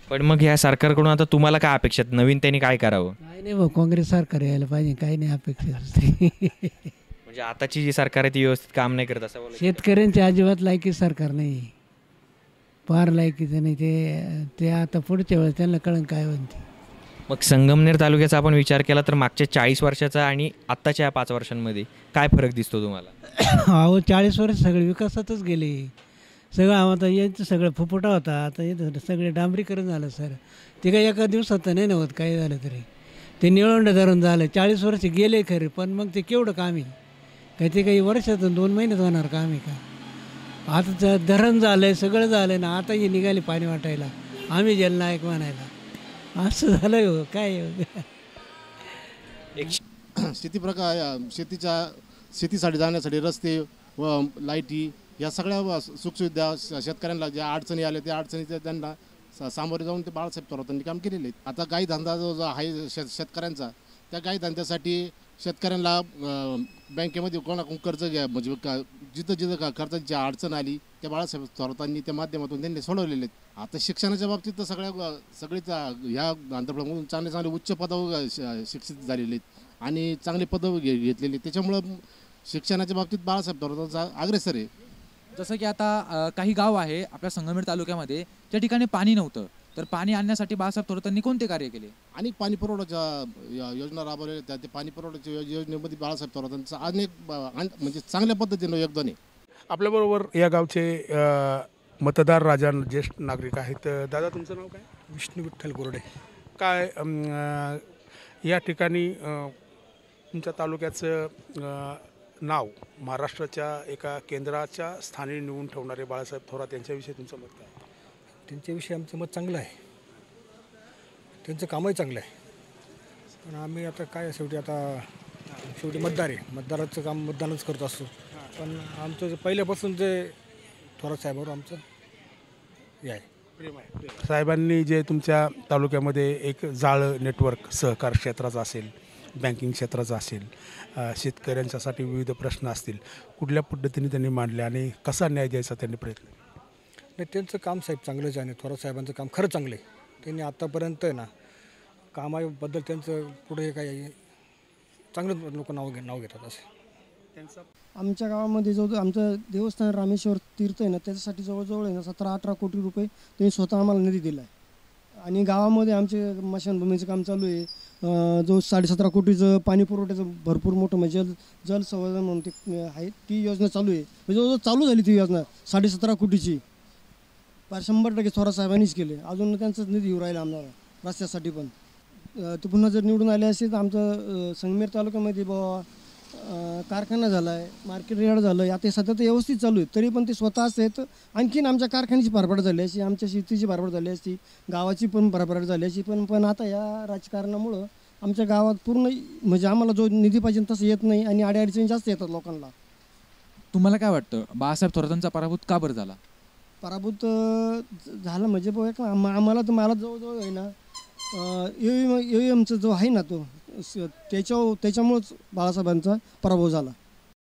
पण मग ह्या सरकारकडून आता तुम्हाला काय अपेक्षा आहेत? नवीन त्यांनी काय करावं? काही नाही भाऊ, काँग्रेस सरकार यायला पाहिजे, काही नाही अपेक्षा दुसरी. म्हणजे आताची जी सरकार आहे ती व्यवस्थित काम नाही करत असं बोलायचं. शेतकऱ्यांची अजिबात लायकी सरकार नाही, फार लायकीचं नाही. ते ते आता पुढच्या वेळेस त्यांना कळण काय म्हणते. मग संगमनेर तालुक्याचा आपण विचार केला तर मागच्या 40 वर्षाचा आणि आत्ताच्या या 5 वर्षांमध्ये काय फरक दिसतो तुम्हाला? अहो 40 वर्ष सगळे विकासातच गेले. सगळं आता यांचं सगळं फुफुटा होता, आता येतं सगळे डांबरीकरण झालं सर. ते काही एका दिवसात नाही नव्हत काही झालं तरी. ते निळवंड धरण झालं, 40 वर्ष गेले खरे, पण मग ते केवढं काम आहे? काही ते काही वर्षातून 2 महिन्यात होणार काम आहे का? आता तर धरण झालं आहे, सगळं झालं आहे ना, आता हे निघाले पाणी वाटायला, आम्ही जलनायक म्हणायला. असं झालं हो काय हो. शेतीसाठी जाण्यासाठी रस्ते व लाईटी या सगळ्या सुखसुविधा शेतकऱ्यांना ज्या अडचणी आल्या त्या अडचणी त्यांना सामोरे जाऊन ते बाळासाहेब थोरातांनी काम केलेले आहेत. आता गाई धंदा जो आहे शेतकऱ्यांचा, त्या गाई धंद्यासाठी शेतकऱ्यांना बँकेमध्ये कोणाकडून कर्ज घ्या, म्हणजे जिथं जिथं कर्जाची अडचण आली त्या बाळासाहेब थोरातांनी त्या माध्यमातून त्यांनी सोडवलेले आहेत. आता शिक्षणाच्या बाबतीत तर सगळेच ह्या आंध्रप्रदेशमधून चांगले चांगले उच्च पदावर शिक्षित झालेले आहेत आणि चांगले पदं घेतलेले. त्याच्यामुळं शिक्षणाच्या बाबतीत बाळासाहेब थोरातांचा अग्रेसर आहे. जसं की आता काही गाव आहे आपल्या संगमनेर तालुक्यामध्ये त्या ठिकाणी पाणी नव्हतं, तर पाणी आणण्यासाठी बाळासाहेब थोरातांनी कोणते कार्य केले? अनेक पाणी पुरवठ्याच्या योजना राबवलेल्या त्या ते पाणी पुरवठ्याच्या योजनेमध्ये बाळासाहेब थोरातांचं अनेक म्हणजे चांगल्या पद्धतीनं योगदान आहे. आपल्याबरोबर या गावचे मतदार राजा ज्येष्ठ नागरिक आहेत. दादा तुमचं नाव काय? विष्णू विठ्ठल गोरडे. काय या ठिकाणी तुमच्या तालुक्याचं नाव महाराष्ट्राच्या एका केंद्राच्या स्थानी निवडून ठेवणारे बाळासाहेब थोरात यांच्याविषयी तुमचं मत काय? त्यांच्याविषयी आमचं मत चांगलं आहे, त्यांचं कामही चांगलं आहे. पण आम्ही आता काय शेवटी मतदार आहे, मतदाराचं काम मतदानच करत असतो. पण आमचं पहिल्यापासून जे थोरात साहेबांवर आमचं हे आहे, प्रेम आहे. साहेबांनी जे तुमच्या तालुक्यामध्ये एक जाळं नेटवर्क सहकार क्षेत्राचं असेल, बँकिंग क्षेत्राचं असेल, शेतकऱ्यांच्यासाठी विविध प्रश्न असतील, कुठल्या पद्धतीने त्यांनी मांडले आणि कसा न्याय द्यायचा त्यांनी प्रयत्न केला? नाही त्यांचं काम साहेब चांगलंच आहे आणि थोरात साहेबांचं काम खरं चांगलं आहे. त्यांनी आत्तापर्यंत ना कामाबद्दल त्यांचं पुढे काही चांगलं लोक नाव घेतात असं. आमच्या गावामध्ये जो आमचं देवस्थान रामेश्वर तीर्थ आहे ना, त्याच्यासाठी जवळजवळ आहे ना 17-18 कोटी रुपये त्यांनी स्वतः आम्हाला निधी दिला आहे. आणि गावामध्ये आमचे स्मशानभूमीचं काम चालू आहे. जो 17.5 कोटीचं पाणी पुरवठ्याचं भरपूर मोठं म्हणजे जल संवर्धन म्हणून ते आहे, ती योजना चालू आहे. म्हणजे जो चालू झाली ती योजना 17.5 कोटीची, 100% थोरात साहेबांनीच केले. अजून त्यांचाच निधी येऊ राहिला आम्हाला रस्त्यासाठी पण. ते पुन्हा जर निवडून आले असेल तर आमचं संगमेर तालुक्यामध्ये बाबा कारखाना झाला आहे, मार्केट यार्ड झालं आहे, आता सध्या तर व्यवस्थित चालू आहे. तरी पण ते स्वतः असते तर आणखीन आमच्या कारखान्याची भरभराट झाली असती, आमच्या शेतीची भरभराट झाली असती, गावाची पण भरभराट झाली असती. पण आता या राजकारणामुळं आमच्या गावात पूर्ण म्हणजे आम्हाला जो निधी पाहिजे तसं येत नाही आणि अडीअडचणी जास्त येतात लोकांना. तुम्हाला काय वाटतं बाळासाहेब थोरातांचा पराभूत का बरं झाला? पराभूत झालं म्हणजे बघा मला जवळजवळ आहे ना EVMचा जो आहे ना तो त्याच्यामुळंच बाळासाहेबांचा पराभव झाला.